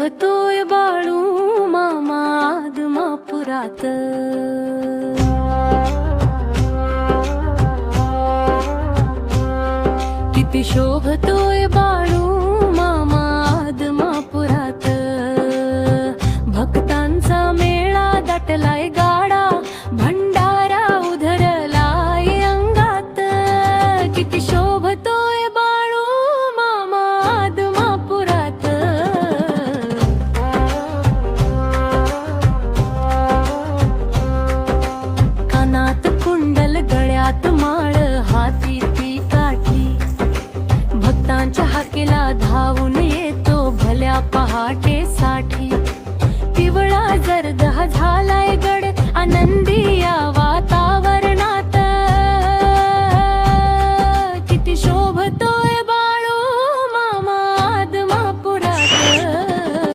शोभतोय बाळू मामा आदमापुरात। किती शोभतोय बाळू मामा आदमापुरात। भक्तांचा मेळा दाटलाय गाडा, भंडारा उधळलाय अंगात। किती शोभतोय बाळू मामा आदमापुरात। कानात कुंडल, गळ्यात माळ, हाती ती काठी। भक्तांच्या हाकेला धावून येतो भल्या पहाटे साठी। पिवळा जर्द झालाय गड, आनंदी या